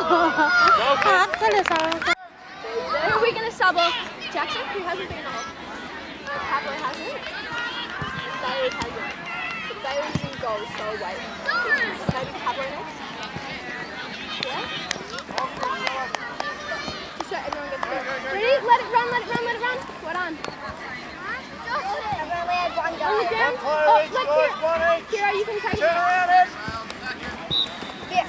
Are we gonna sub off Jackson, who hasn't been off? Pablo hasn't. Bailey hasn't. But Bailey's in goal, so wait. Maybe Pablo next? Yeah? Just so everyone gets it. Ready? Let it run, let it run, let it run. Well done. On the ground. Oh, let Kira, you can take it. Yeah.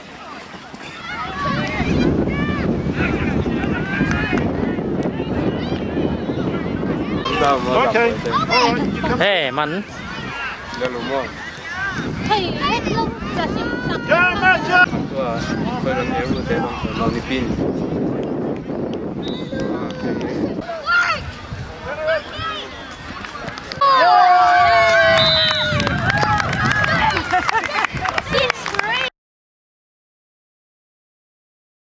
Okay. Hey, man. Hey, hết lông giờ xịn sẵn. Tôi là nếu như thế nó đi pin.